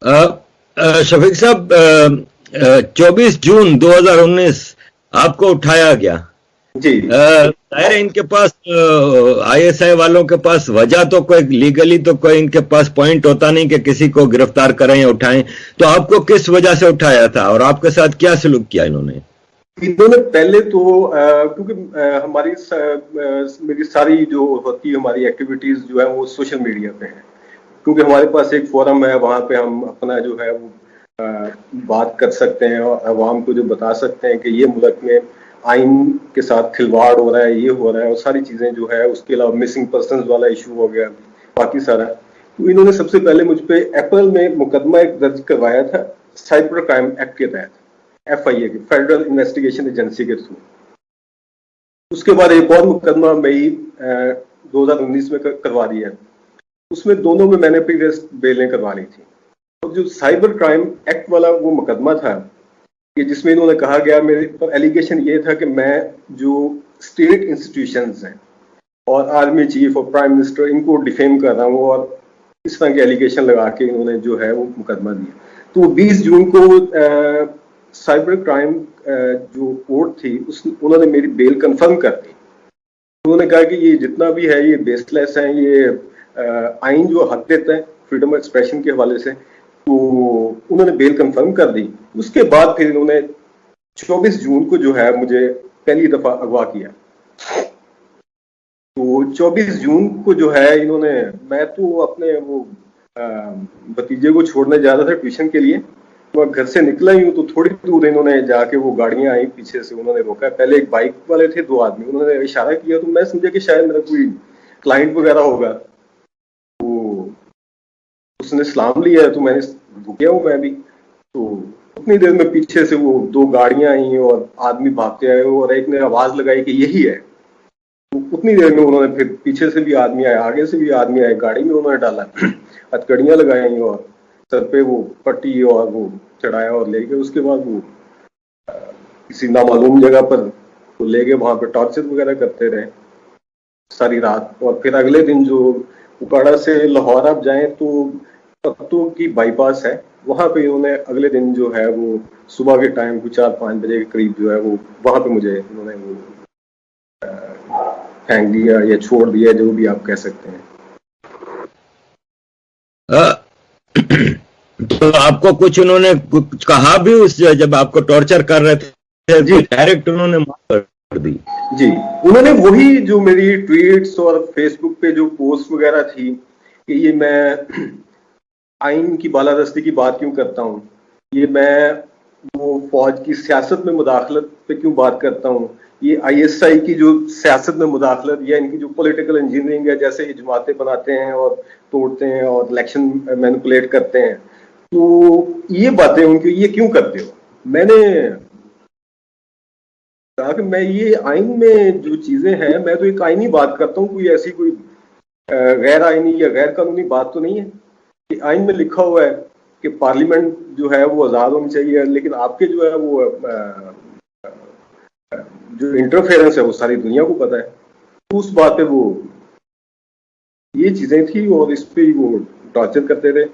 शफीक साहब, 24 जून 2019 आपको उठाया गया। जी। जाहिर है इनके पास आईएसआई वालों के पास वजह तो कोई लीगली तो कोई इनके पास पॉइंट होता नहीं कि किसी को गिरफ्तार करें या उठाएं, तो आपको किस वजह से उठाया था और आपके साथ क्या सलूक किया इन्होंने? पहले तो क्योंकि हमारी मेरी सारी जो होती है हमारी एक्टिविटीज जो है वो सोशल मीडिया पे है, क्योंकि हमारे पास एक फोरम है, वहां पे हम अपना जो है वो बात कर सकते हैं और अवाम को जो बता सकते हैं कि ये मुल्क में आइन के साथ खिलवाड़ हो रहा है, ये हो रहा है, और सारी चीजें जो है। उसके अलावा मिसिंग पर्सन वाला इशू हो गया, बाकी सारा। तो इन्होंने सबसे पहले मुझ पे अप्रैल में मुकदमा एक दर्ज करवाया था साइबर क्राइम एक्ट के तहत, FIA की, फेडरल इन्वेस्टिगेशन एजेंसी के थ्रू। उसके बाद एक और मुकदमा मई 2019 में करवा दिया। उसमें दोनों में मैंने प्रीवियस बेलें करवा ली थी। तो जो साइबर क्राइम एक्ट वाला वो मुकदमा था कि जिसमें इन्होंने कहा गया, मेरे पर एलिगेशन ये था कि मैं जो स्टेट इंस्टीट्यूशंस हैं और आर्मी चीफ और प्राइम मिनिस्टर, इनको डिफेम कर रहा हूँ, और इस तरह के एलिगेशन लगा के इन्होंने जो है वो मुकदमा दिया। तो 20 जून को साइबर क्राइम जो कोर्ट थी उन्होंने मेरी बेल कंफर्म कर दी। उन्होंने कहा कि ये जितना भी है ये बेसलेस है, ये आइन जो हक देता है फ्रीडम ऑफ एक्सप्रेशन के हवाले से, तो उन्होंने बेल कंफर्म कर दी। उसके बाद फिर इन्होंने 24 जून को जो है मुझे पहली दफा अगवा किया। तो 24 जून को जो है इन्होंने, मैं तो अपने वो भतीजे को छोड़ने जा रहा था ट्यूशन के लिए, तो घर से निकला ही हूँ तो थोड़ी दूर इन्होंने जाके वो गाड़ियां आई पीछे से, उन्होंने रोका। पहले एक बाइक वाले थे, 2 आदमी, उन्होंने इशारा किया तो मैं समझा कि शायद मेरा कोई क्लाइंट वगैरह होगा। तो उसने सलाम लिया तो मैंने रुकिया हूँ मैं भी। तो उतनी देर में पीछे से वो 2 गाड़ियां आई और आदमी भागते आए और एक ने आवाज लगाई कि यही है। तो उतनी देर में उन्होंने फिर पीछे से भी आदमी आए, आगे से भी आदमी आए, गाड़ी में उन्होंने डाला, हथकड़ियां लगाई और सर पे वो पट्टी और वो चढ़ाया और ले गए। उसके बाद वो किसी नामालूम जगह पर वो ले गए, वहां पे टॉर्चर वगैरह करते रहे सारी रात। और फिर अगले दिन जो उकाड़ा से लाहौर आप जाएं तो तख्तों की बाईपास है, वहां पे उन्होंने अगले दिन जो है वो सुबह के टाइम 4-5 बजे के करीब जो है वो वहां पे मुझे उन्होंने वो फेंक दिया या छोड़ दिया, जो भी आप कह सकते हैं। तो आपको कुछ उन्होंने कुछ कहा भी उस जब आपको टॉर्चर कर रहे थे? जी, डायरेक्ट उन्होंने माफ कर दी? जी, उन्होंने वही जो मेरी ट्वीट्स और फेसबुक पे जो पोस्ट वगैरह थी कि ये मैं आइन की बालादस्ती की बात क्यों करता हूँ, ये मैं वो फौज की सियासत में मुदाखलत पे क्यों बात करता हूँ, ये ISI की जो सियासत में मुदाखलत या इनकी जो पॉलिटिकल इंजीनियरिंग है, जैसे ये जमातें बनाते हैं और तोड़ते हैं और इलेक्शन मैनिपुलेट करते हैं, तो ये बातें उनकी ये क्यों करते हो। मैंने कहा कि मैं ये आइन में जो चीजें हैं, मैं तो एक आइनी बात करता हूँ, कोई ऐसी कोई गैर आइनी या गैर कानूनी बात तो नहीं है। कि आइन में लिखा हुआ है कि पार्लियामेंट जो है वो आजाद होनी चाहिए, लेकिन आपके जो है वो जो इंटरफेरेंस है वो सारी दुनिया को पता है। तो उस बात पे वो ये चीजें थी और इस पे वो टॉर्चर करते थे।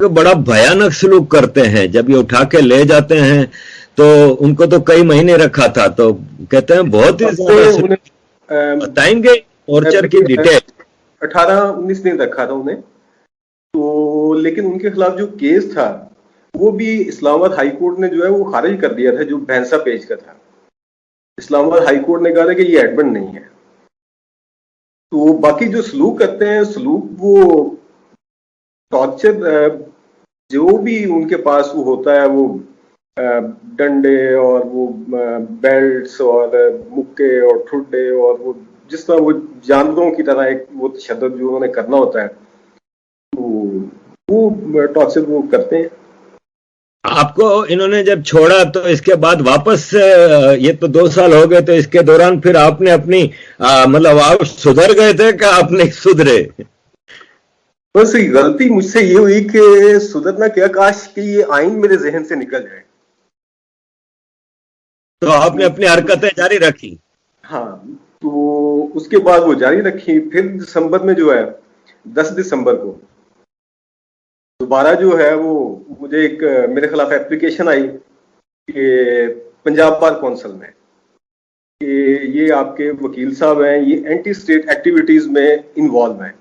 बड़ा भयानक सलूक करते हैं। जब ये उठा के ले जाते हैं तो उनको तो कई महीने रखा था, तो कहते हैं बहुत ही बताएंगे टॉर्चर की डिटेल? 18-19 दिन रखा था उन्हें। तो लेकिन उनके खिलाफ जो केस था वो भी इस्लामाबाद हाई कोर्ट ने जो है वो खारिज कर दिया था, जो भैंसा पेज का था। इस्लामाबाद हाई कोर्ट ने कहा था कि ये एडमिट नहीं है। तो बाकी जो सलूक करते हैं, सलूक वो टॉर्चर जो भी उनके पास वो होता है, वो डंडे और वो बेल्ट्स और मुक्के और ठुड्डे और वो जिस तरह वो जानवरों की तरह एक वो तशद्दुद जो उन्होंने करना होता है, तो वो टॉर्चर वो करते हैं। आपको इन्होंने जब छोड़ा तो इसके बाद वापस, ये तो 2 साल हो गए, तो इसके दौरान फिर आपने अपनी मतलब आप सुधर गए थे कि आप नहीं सुधरे? बस गलती मुझसे ये हुई कि सुधरना क्या, काश कि ये आइन मेरे जहन से निकल जाए। तो आपने अपनी हरकतें जारी रखी? हाँ, तो उसके बाद वो जारी रखी। फिर दिसंबर में जो है 10 दिसंबर को दोबारा जो है वो मुझे एक मेरे खिलाफ एप्लीकेशन आई कि पंजाब बार कौंसिल में कि ये आपके वकील साहब हैं, ये एंटी स्टेट एक्टिविटीज में इन्वॉल्व हैं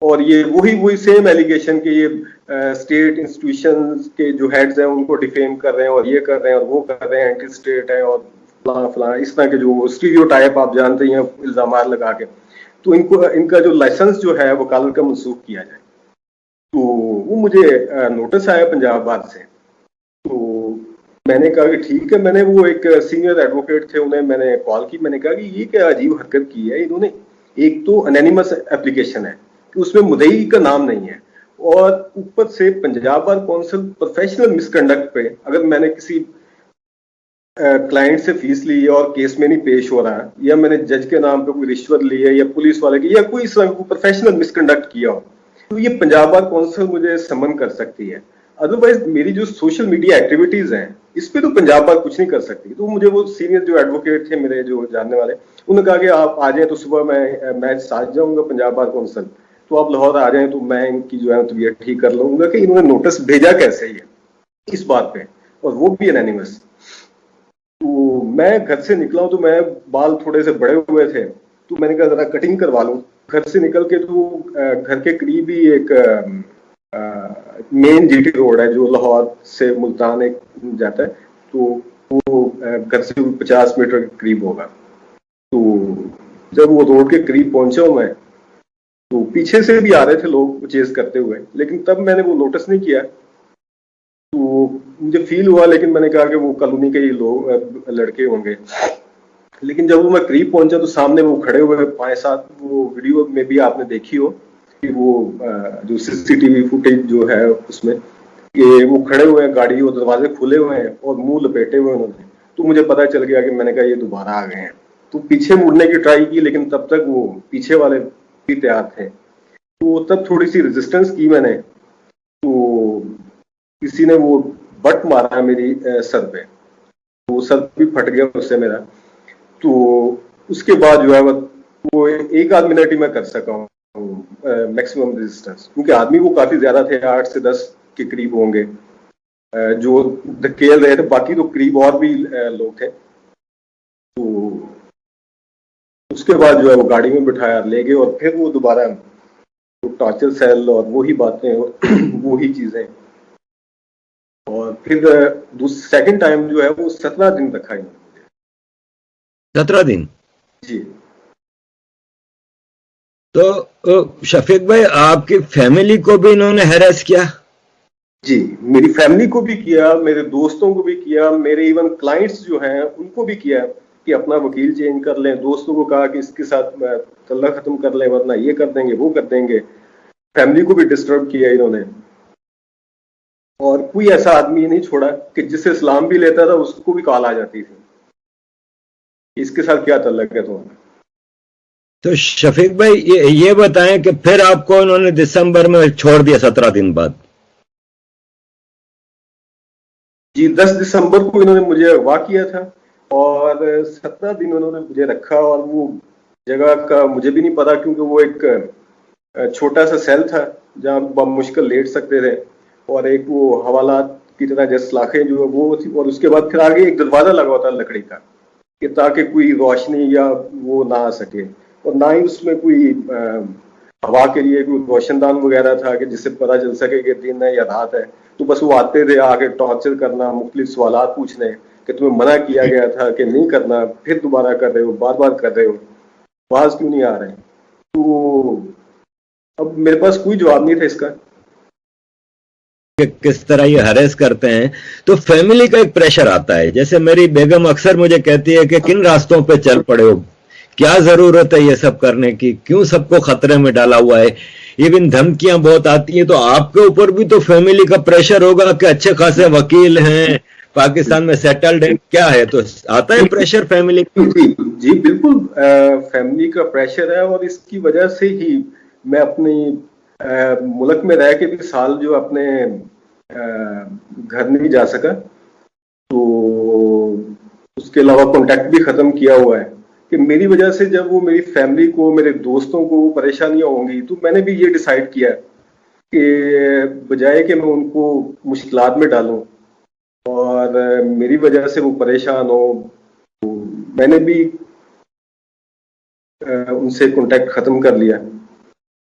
और ये वही सेम एलिगेशन कि ये स्टेट इंस्टीट्यूशंस के जो हेड्स हैं उनको डिफेम कर रहे हैं और ये कर रहे हैं और वो कर रहे हैं, एंटी स्टेट है और फलाना फलाना, इस तरह के जो स्टीरियोटाइप आप जानते हैं इल्जाम लगा के, तो इनका जो लाइसेंस जो है वकालत का मनसूख किया जाए। तो वो मुझे नोटिस आया पंजाब बार से, तो मैंने कहा कि ठीक है। मैंने वो एक सीनियर एडवोकेट थे, उन्हें मैंने कॉल की, मैंने कहा कि ये क्या अजीब हरकत की है इन्होंने। एक तो एनोनिमस एप्लीकेशन है कि उसमें मुद्दई का नाम नहीं है और ऊपर से Punjab bar council professional misconduct पे, अगर मैंने किसी क्लाइंट से फीस ली है और केस में नहीं पेश हो रहा है या मैंने जज के नाम पे कोई रिश्वत ली है या पुलिस वाले की या कोई इस तरह प्रोफेशनल मिसकंडक्ट किया हो, तो ये पंजाब बार कौंसिल मुझे समन कर सकती है। अदरवाइज मेरी जो सोशल मीडिया एक्टिविटीज हैं इस पे तो पंजाब बार कुछ नहीं कर सकती। तो मुझे वो सीनियर जो एडवोकेट थे मेरे जो जानने वाले, उन्होंने कहा कि आप आ जाए तो सुबह मैं साथ जाऊंगा पंजाब बार कौंसिल, तो आप लाहौर आ जाए तो मैं इनकी जो है तबीयत ठीक कर लूंगा कि इन्होंने नोटिस भेजा कैसे है इस बात पे, और वो भी एनोनिमस। तो मैं घर से निकला हूं तो मैं बाल थोड़े से बड़े हुए थे, तो मैंने कहा जरा कटिंग करवा लूं। घर से निकल के तो घर के करीब ही एक मेन जीटी रोड है जो लाहौर से मुल्तान एक जाता है, तो वो घर से 50 मीटर के करीब होगा। तो जब वो रोड के करीब पहुंचा हूं मैं, तो पीछे से भी आ रहे थे लोग चेज करते हुए, लेकिन तब मैंने वो नोटिस नहीं किया। तो मुझे फील हुआ, लेकिन मैंने कहा कि वो कॉलोनी के ही लोग लड़के होंगे। लेकिन जब वो मैं करीब पहुंचा तो सामने वो खड़े हुए 5-7, वो वीडियो में भी आपने देखी हो कि वो जो सीसीटीवी फुटेज जो है उसमें ये वो खड़े हुए हैं, गाड़ी और दरवाजे खुले हुए हैं और मुंह लपेटे हुए उन्होंने। तो मुझे पता चल गया कि मैंने कहा ये दोबारा आ गए हैं। तो पीछे मुड़ने की ट्राई की, लेकिन तब तक वो पीछे वाले भी तैयार थे। तो तब थोड़ी सी रेजिस्टेंस की मैंने, तो किसी ने वो बट मारा मेरी सर पे, वो सर भी फट गया उससे मेरा। तो उसके बाद जो है वो 1-8 मिनट ही मैं कर सका हूँ मैक्सिमम रेजिस्टेंस, क्योंकि आदमी वो काफी ज्यादा थे, 8 से 10 के करीब होंगे जो धकेल रहे थे, बाकी तो करीब और भी लोग थे। तो उसके बाद जो है वो गाड़ी में बिठाया ले गए और फिर वो दोबारा टॉर्चर सेल और वही बातें वही चीजें, और फिर सेकंड टाइम जो है वो 17 दिन रखा इन्होंने। 17 दिन? जी। तो शफीक भाई, आपकी फैमिली को भी इन्होंने हैरेस किया? जी, मेरी फैमिली को भी किया, मेरे दोस्तों को भी किया, मेरे इवन क्लाइंट्स जो हैं उनको भी किया कि अपना वकील चेंज कर लें। दोस्तों को कहा कि इसके साथ तल्ला खत्म कर लें वरना ये कर देंगे वो कर देंगे। फैमिली को भी डिस्टर्ब किया इन्होंने, और कोई ऐसा आदमी नहीं छोड़ा कि जिससे सलाम भी लेता था उसको भी कॉल आ जाती थी, इसके साथ क्या तल्लक है तुम्हारा। तो शफीक भाई ये बताएं कि फिर आपको उन्होंने दिसंबर में छोड़ दिया 17 दिन बाद? जी, 10 दिसंबर को इन्होंने मुझे अगवा किया था और 17 दिन उन्होंने मुझे रखा, और वो जगह का मुझे भी नहीं पता, क्योंकि वो एक छोटा सा सेल था जहाँ बहुत मुश्किल लेट सकते थे, और एक वो हवालात की तरह जैसे सलाखें जो है वो थी, और उसके बाद फिर आगे एक दरवाजा लगा होता लकड़ी का कि ताकि कोई रोशनी या वो ना आ सके, और ना ही उसमें कोई हवा के लिए कोई रोशनदान वगैरह था कि जिससे पता चल सके कि दिन है या रात है। तो बस वो आते थे आके टॉर्चर करना, मुख्तलिफ सवालात पूछने कि तुम्हें मना किया गया था कि नहीं करना, फिर दोबारा कर रहे हो, बार बार कर रहे हो, आवाज क्यों नहीं आ रहे। तो अब मेरे पास कोई जवाब नहीं था इसका कि किस तरह ये हरेस करते हैं। तो फैमिली का एक प्रेशर आता है, जैसे मेरी बेगम अक्सर मुझे कहती है कि किन रास्तों पे चल पड़े हो, क्या जरूरत है ये सब करने की, क्यों सबको खतरे में डाला हुआ है। इवन धमकियां बहुत आती हैं, तो आपके ऊपर भी तो फैमिली का प्रेशर होगा कि अच्छे खासे वकील हैं, पाकिस्तान में सेटल्ड है, क्या है, तो आता है प्रेशर फैमिली का? जी बिल्कुल, फैमिली का प्रेशर है, और इसकी वजह से ही मैं अपनी मुल्क में रह के भी साल जो अपने घर नहीं जा सका। तो उसके अलावा कॉन्टेक्ट भी खत्म किया हुआ है कि मेरी वजह से जब वो मेरी फैमिली को, मेरे दोस्तों को परेशानियां होंगी, तो मैंने भी ये डिसाइड किया कि बजाय कि मैं उनको मुश्किलात में डालूं और मेरी वजह से वो परेशान हो, तो मैंने भी उनसे कांटेक्ट खत्म कर लिया।